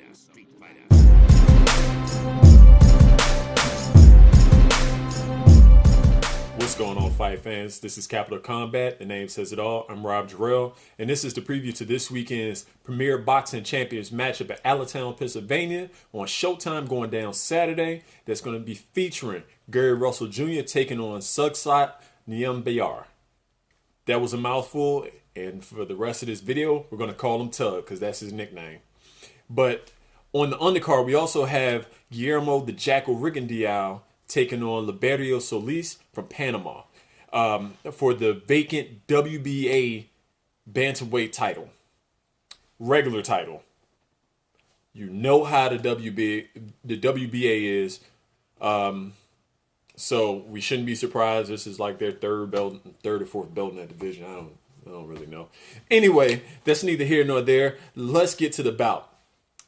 What's going on, fight fans? This is Capital Combat. The name says it all. I'm Rob Jarrell, and this is the preview to this weekend's Premier Boxing Champions matchup at Allentown, Pennsylvania on Showtime going down Saturday. That's going to be featuring Gary Russell Jr. taking on Sugsot Nyambayar. That was a mouthful, and for the rest of this video, we're going to call him Tug because that's his nickname. But on the undercard, we also have Guillermo the Jackal Rigondeaux taking on Liberio Solis from Panama for the vacant WBA bantamweight title, regular title. You know how the WBA is, so we shouldn't be surprised. This is like their third or fourth belt in that division. I don't really know. Anyway, that's neither here nor there. Let's get to the bout.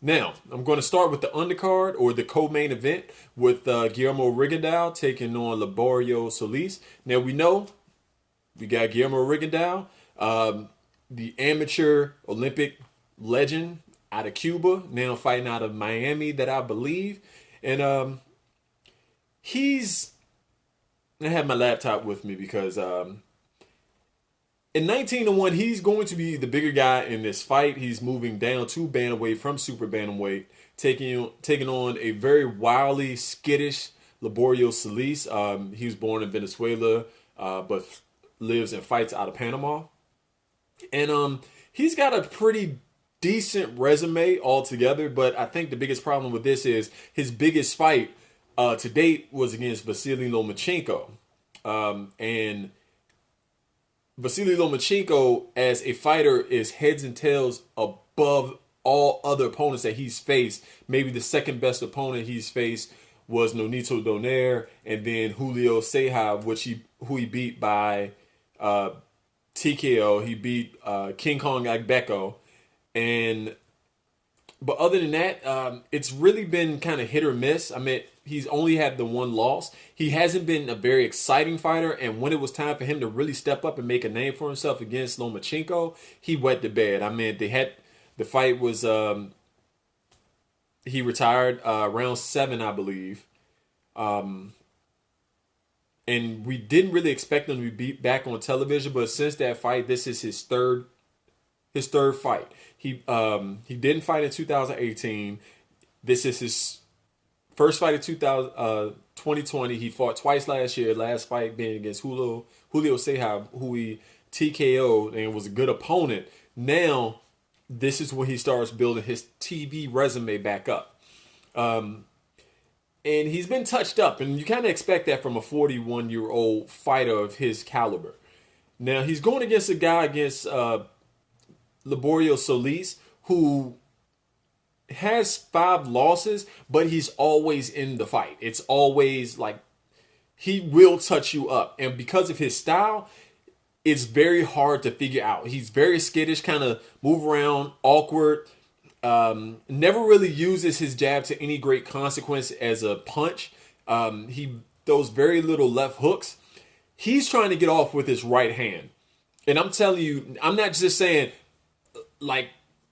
Now, I'm going to start with the undercard or the co-main event with Guillermo Rigondeaux taking on Liberio Solis. Now, we know we got Guillermo Rigondeaux, the amateur Olympic legend out of Cuba, now fighting out of Miami, that I believe. And I have my laptop with me because in 19-1, he's going to be the bigger guy in this fight. He's moving down to bantamweight from super bantamweight, taking on a very wildly skittish Liberio Solis. He was born in Venezuela, but lives and fights out of Panama. And he's got a pretty decent resume altogether, but I think the biggest problem with this is his biggest fight to date was against Vasily Lomachenko. And Vasily Lomachenko, as a fighter, is heads and tails above all other opponents that he's faced. Maybe the second best opponent he's faced was Nonito Donaire, and then Julio Ceja, who he beat by TKO. He beat King Kong Agbeko. But other than that, it's really been kind of hit or miss. I mean, he's only had the one loss. He hasn't been a very exciting fighter, and when it was time for him to really step up and make a name for himself against Lomachenko, he wet the bed. I mean, the fight was he retired round 7, I believe, and we didn't really expect him to be back on television. But since that fight, this is his third fight. He didn't fight in 2018. This is his first fight of 2020. He fought twice last year. Last fight being against Julio Ceja, who he TKO'd and was a good opponent. Now, this is when he starts building his TV resume back up. And he's been touched up, and you kind of expect that from a 41-year-old fighter of his caliber. Now, he's going against a guy Liberio Solis, who has 5 losses, but he's always in the fight. It's always like he will touch you up. And because of his style, it's very hard to figure out. He's very skittish, kind of move around, awkward, never really uses his jab to any great consequence as a punch. He throws very little left hooks. He's trying to get off with his right hand. And I'm telling you, I'm not just saying like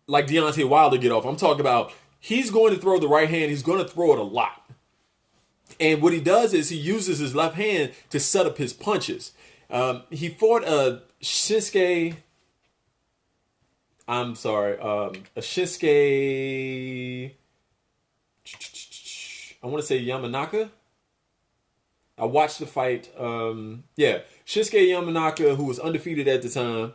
Deontay Wilder get off. I'm talking about he's going to throw the right hand. He's going to throw it a lot. And what he does is he uses his left hand to set up his punches. He fought a Shinsuke. I want to say Yamanaka. I watched the fight. Shinsuke Yamanaka, who was undefeated at the time.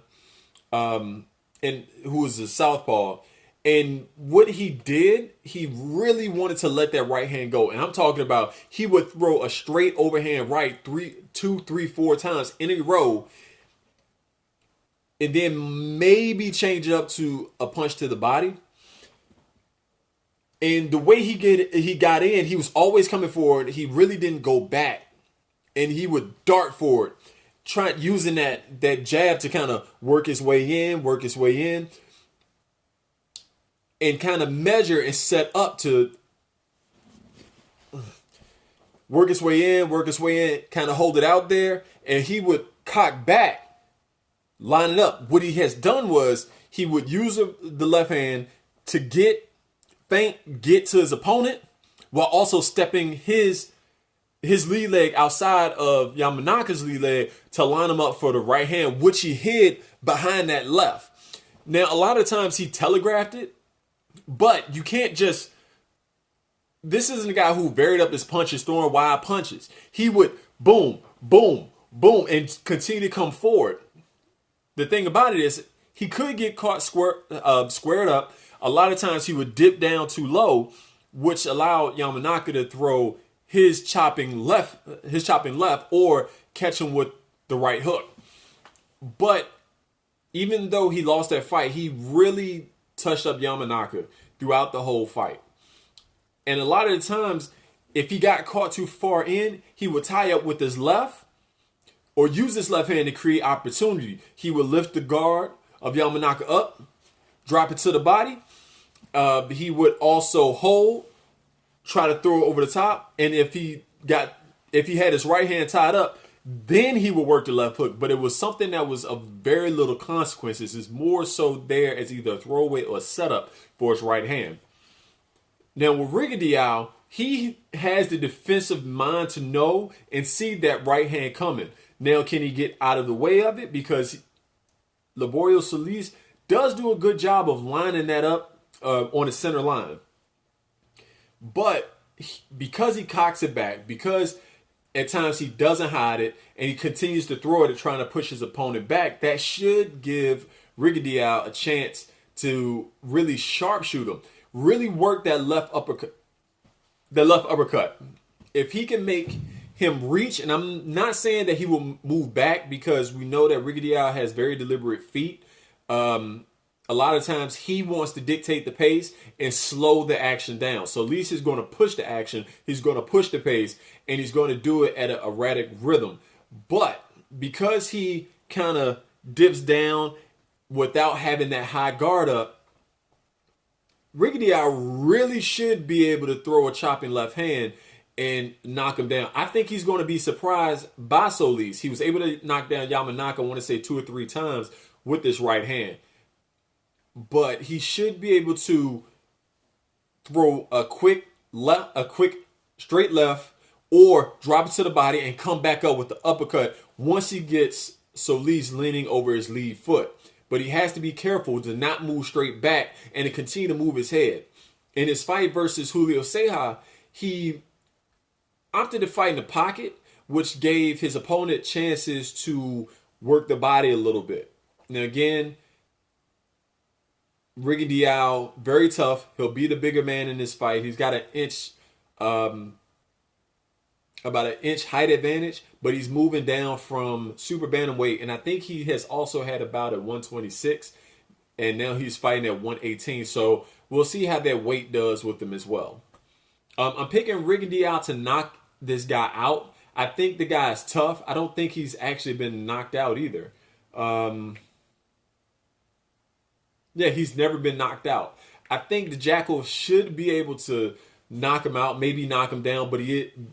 And who was a southpaw. And what he did, he really wanted to let that right hand go. And I'm talking about he would throw a straight overhand right 2, 3, 4 times in a row. And then maybe change it up to a punch to the body. And the way he got in, he was always coming forward. He really didn't go back. And he would dart forward, using that jab to kind of work his way in, and kind of measure and set up to work his way in, kind of hold it out there, and he would cock back, line it up. What he has done was he would use the left hand to get feint get to his opponent while also stepping his lead leg outside of Yamanaka's lead leg to line him up for the right hand, which he hid behind that left. Now, a lot of times he telegraphed it, but you can't just... This isn't a guy who varied up his punches, throwing wide punches. He would boom, boom, boom, and continue to come forward. The thing about it is he could get caught squared up. A lot of times he would dip down too low, which allowed Yamanaka to throw his chopping left, or catch him with the right hook. But even though he lost that fight, he really touched up Yamanaka throughout the whole fight. And a lot of the times, if he got caught too far in, he would tie up with his left or use his left hand to create opportunity. He would lift the guard of Yamanaka up, drop it to the body. He would also hold, try to throw it over the top. And if he had his right hand tied up, then he would work the left hook. But it was something that was of very little consequences. It's more so there as either a throwaway or a setup for his right hand. Now with Rigadiao, he has the defensive mind to know and see that right hand coming. Now, can he get out of the way of it? Because Liborio Solis does do a good job of lining that up on the center line. But because he cocks it back, because at times he doesn't hide it, and he continues to throw it, trying to push his opponent back, that should give Rigadiao a chance to really sharpshoot him. Really work that left uppercut. If he can make him reach, and I'm not saying that he will move back, because we know that Rigadiao has very deliberate feet. A lot of times he wants to dictate the pace and slow the action down. So at least he's going to push the action, he's going to push the pace, and he's going to do it at an erratic rhythm. But because he kind of dips down without having that high guard up, Rigadiao really should be able to throw a chopping left hand and knock him down. I think he's going to be surprised by Solis. He was able to knock down Yamanaka, I want to say 2 or 3 times with this right hand. But he should be able to throw a quick straight left, or drop it to the body and come back up with the uppercut once he gets Solis leaning over his lead foot. But he has to be careful to not move straight back and to continue to move his head. In his fight versus Julio Ceja, he opted to fight in the pocket, which gave his opponent chances to work the body a little bit. Now again, Rigadiao, very tough. He'll be the bigger man in this fight. He's got about an inch height advantage, but he's moving down from super bantamweight, and I think he has also had about at 126, and now he's fighting at 118. So we'll see how that weight does with him as well. I'm picking Rigadiao to knock this guy out. I think the guy is tough. I don't think he's actually been knocked out either. Yeah, he's never been knocked out. I think the Jackal should be able to knock him out, maybe knock him down, but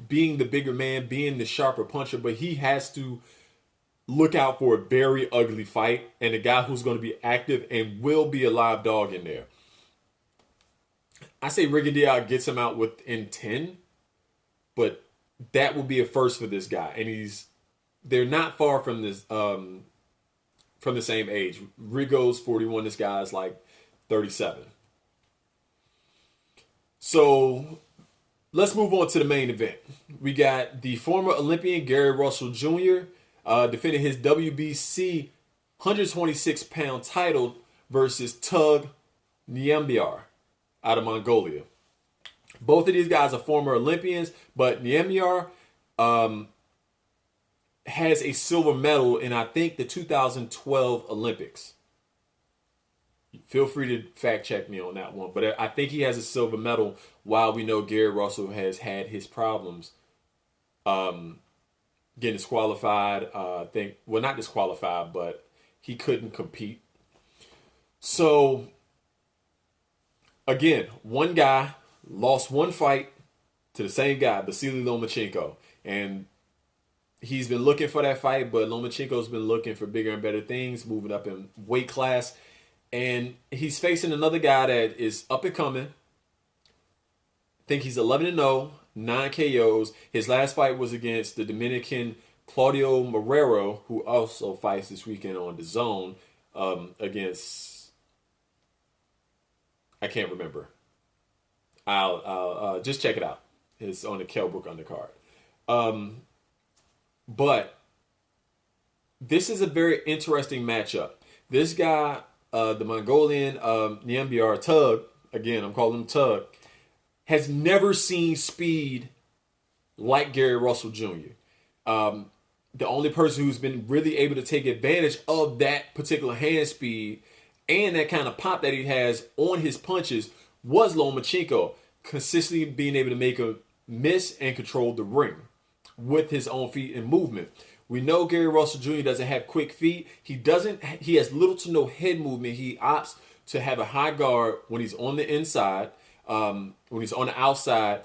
being the bigger man, being the sharper puncher, but he has to look out for a very ugly fight and a guy who's going to be active and will be a live dog in there. I say Rigadiao gets him out within 10, but that will be a first for this guy, and they're not far from this from the same age. Rigo's 41, this guy's like 37. So let's move on to the main event. We got the former Olympian Gary Russell Jr. Defending his WBC 126-pound title versus Tug Nyambayar out of Mongolia. Both of these guys are former Olympians, but Nyambayar has a silver medal in, I think, the 2012 Olympics. Feel free to fact check me on that one. But I think he has a silver medal, while we know Gary Russell has had his problems getting disqualified. Well, not disqualified, but he couldn't compete. So, again, one guy lost one fight to the same guy, Vasily Lomachenko. And he's been looking for that fight, but Lomachenko's been looking for bigger and better things, moving up in weight class. And he's facing another guy that is up and coming, think he's 11-0, 9 KOs. His last fight was against the Dominican Claudio Marrero, who also fights this weekend on the Zone against, I can't remember. I'll just check it out. It's on the Kell Brook undercard. But this is a very interesting matchup. This guy, the Mongolian Nyambayar Tug, again, I'm calling him Tug, has never seen speed like Gary Russell Jr. The only person who's been really able to take advantage of that particular hand speed and that kind of pop that he has on his punches was Lomachenko, consistently being able to make a miss and control the ring with his own feet and movement. We know Gary Russell Jr. doesn't have quick feet. He has little to no head movement. He opts to have a high guard when he's on the inside, when he's on the outside.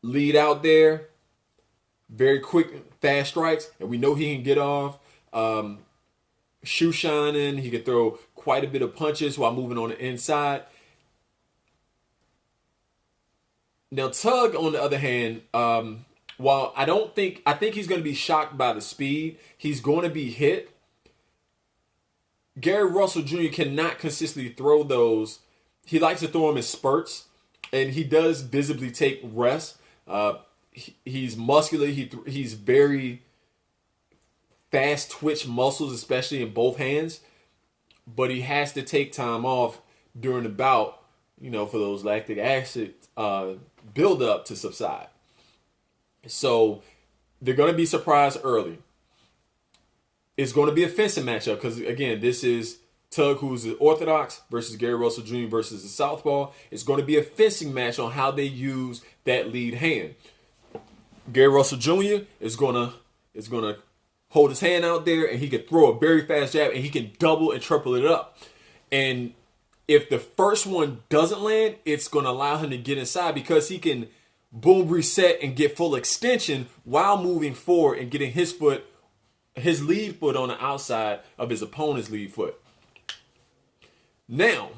Lead out there, very quick, fast strikes, and we know he can get off. Shoe shining, he can throw quite a bit of punches while moving on the inside. Now, Tug, on the other hand, while I think he's going to be shocked by the speed, he's going to be hit. Gary Russell Jr. cannot consistently throw those. He likes to throw them in spurts, and he does visibly take rest. He's muscular. He's very fast twitch muscles, especially in both hands. But he has to take time off during the bout, for those lactic acid build up to subside. So they're going to be surprised early. It's going to be a fencing matchup because, again, this is Tug, who's the orthodox, versus Gary Russell Jr. versus the southpaw. It's going to be a fencing match on how they use that lead hand. Gary Russell Jr. is going to hold his hand out there, and he can throw a very fast jab, and he can double and triple it up. And if the first one doesn't land, it's going to allow him to get inside because he can boom, reset, and get full extension while moving forward and getting his lead foot on the outside of his opponent's lead foot. Now,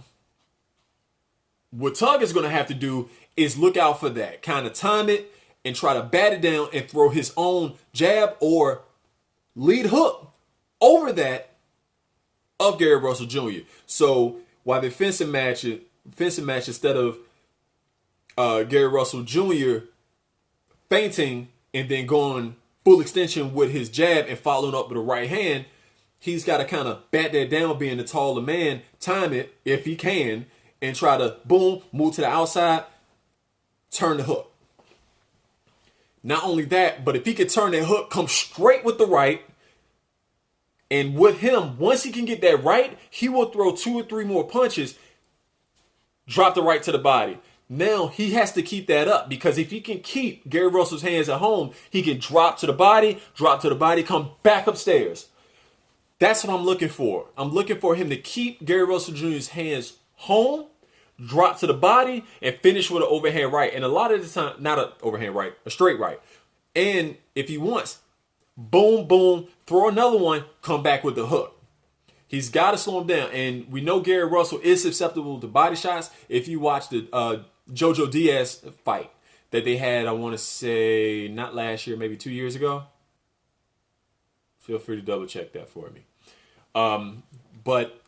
what Tug is going to have to do is look out for that. Kind of time it and try to bat it down and throw his own jab or lead hook over that of Gary Russell Jr. So while the fencing match instead of Gary Russell Jr. feinting and then going full extension with his jab and following up with a right hand, he's got to kind of bat that down, being the taller man, time it if he can, and try to boom, move to the outside, turn the hook. Not only that, but if he could turn that hook, come straight with the right, and with him, once he can get that right, he will throw 2 or 3 more punches, drop the right to the body. Now he has to keep that up because if he can keep Gary Russell's hands at home, he can drop to the body, come back upstairs. That's what I'm looking for. I'm looking for him to keep Gary Russell Jr.'s hands home, drop to the body, and finish with an overhand right. And a lot of the time, not an overhand right, a straight right. And if he wants, boom, boom, throw another one, come back with the hook. He's got to slow him down. And we know Gary Russell is susceptible to body shots. If you watch the Jojo Diaz fight that they had, I want to say, not last year, maybe 2 years ago. Feel free to double check that for me. But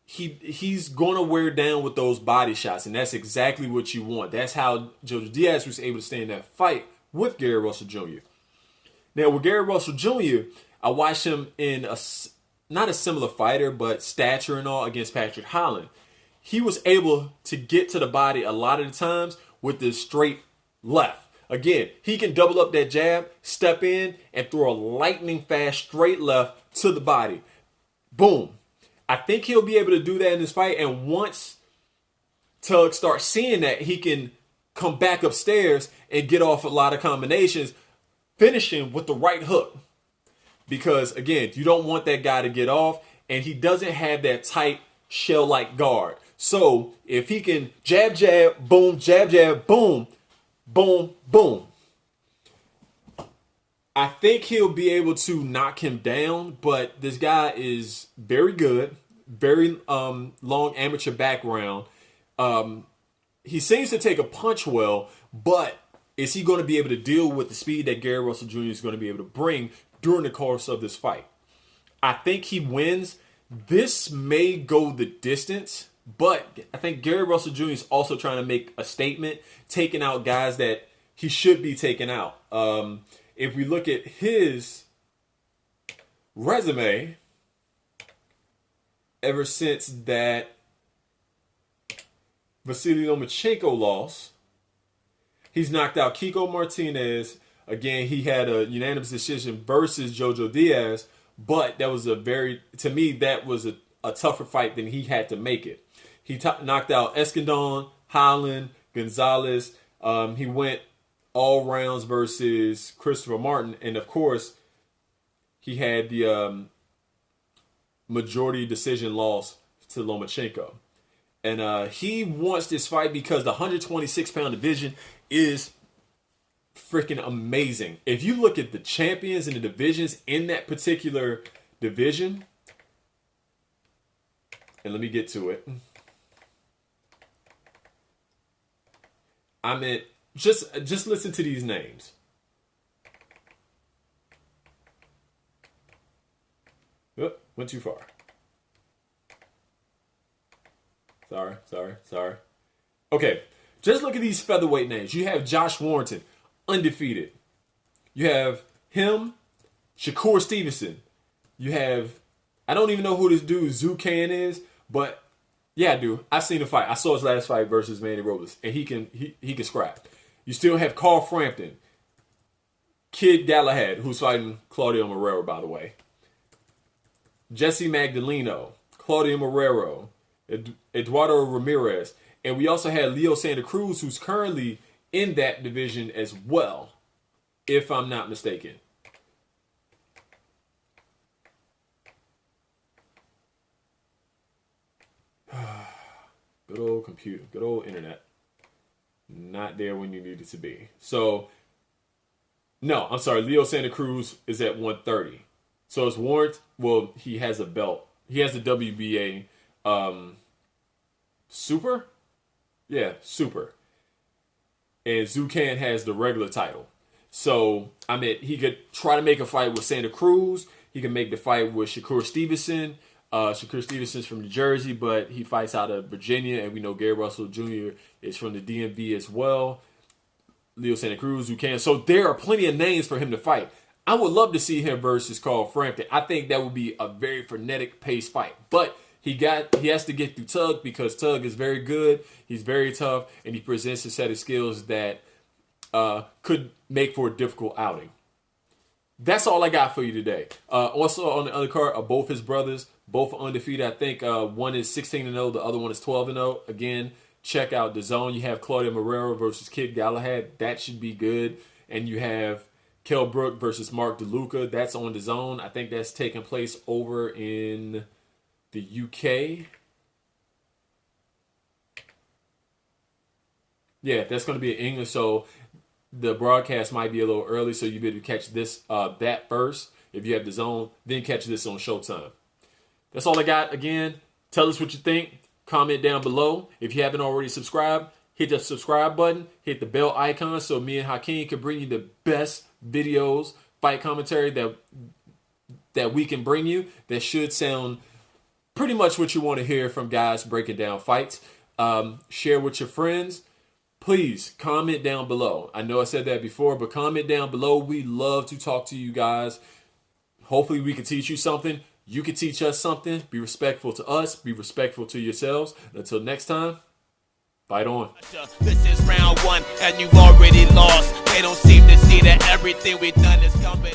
he's going to wear down with those body shots, and that's exactly what you want. That's how Jojo Diaz was able to stay in that fight with Gary Russell Jr. Now, with Gary Russell Jr., I watched him in not a similar fighter, but stature and all, against Patrick Holland. He was able to get to the body a lot of the times with the straight left. Again, he can double up that jab, step in, and throw a lightning fast straight left to the body. Boom. I think he'll be able to do that in this fight. And once Tug starts seeing that, he can come back upstairs and get off a lot of combinations, finishing with the right hook. Because, again, you don't want that guy to get off, and he doesn't have that tight shell-like guard. So if he can jab, jab, boom, boom, boom, boom, I think he'll be able to knock him down. But this guy is very good, very long amateur background. he seems to take a punch well, but is he going to be able to deal with the speed that Gary Russell Jr. is going to be able to bring during the course of this fight? I think he wins. This may go the distance, but I think Gary Russell Jr. is also trying to make a statement, taking out guys that he should be taking out. If we look at his resume, ever since that Vasily Lomachenko loss, he's knocked out Kiko Martinez. Again, he had a unanimous decision versus Jojo Diaz, but that was to me, that was a tougher fight than he had to make it. He knocked out Escandon, Holland, Gonzalez. He went all rounds versus Christopher Martin. And of course, he had the majority decision loss to Lomachenko. And he wants this fight because the 126-pound division is freaking amazing. If you look at the champions and the divisions in that particular division, and let me get to it. I mean, just listen to these names. Oop, went too far. Sorry. Okay, just look at these featherweight names. You have Josh Warrington, undefeated. You have him, Shakur Stevenson. You have, I don't even know who this dude Zucan is, but yeah, dude, I've seen the fight. I saw his last fight versus Manny Robles, and he can scrap. You still have Carl Frampton, Kid Galahad, who's fighting Claudio Marrero, by the way. Jesse Magdaleno, Claudio Marrero, Eduardo Ramirez, and we also had Leo Santa Cruz, who's currently in that division as well, if I'm not mistaken. Good old computer, good old internet. Not there when you need it to be. So, no, I'm sorry. Leo Santa Cruz is at 130. So it's Warrant. Well, he has a belt. He has the WBA Super? Yeah, Super. And Zucan has the regular title. So, I mean, he could try to make a fight with Santa Cruz. He can make the fight with Shakur Stevenson. Shakur Stevenson's from New Jersey, but he fights out of Virginia. And we know Gary Russell Jr. is from the DMV as well. Leo Santa Cruz, Zucan. So there are plenty of names for him to fight. I would love to see him versus Carl Frampton. I think that would be a very frenetic paced fight. But he has to get through Tug because Tug is very good. He's very tough, and he presents a set of skills that could make for a difficult outing. That's all I got for you today. Also on the undercard are both his brothers, both are undefeated. I think one is 16-0, the other one is 12-0. Again, check out the zone. You have Claudio Marrero versus Kid Galahad. That should be good. And you have Kell Brook versus Mark DeLuca. That's on the zone. I think that's taking place over in the UK. Yeah, that's going to be in England. So the broadcast might be a little early, so you better catch this that first. If you have the zone, then catch this on Showtime. That's all I got. Again, tell us what you think. Comment down below. If you haven't already subscribed, hit the subscribe button. Hit the bell icon so me and Hakeem can bring you the best videos, fight commentary that we can bring you. That should sound pretty much what you want to hear from guys breaking down fights. Share with your friends. Please comment down below. I know I said that before, but comment down below. We love to talk to you guys. Hopefully we can teach you something. You can teach us something. Be respectful to us. Be respectful to yourselves. Until next time, fight on. This is round one, and you've already lost. They don't seem to see that everything we've done is coming.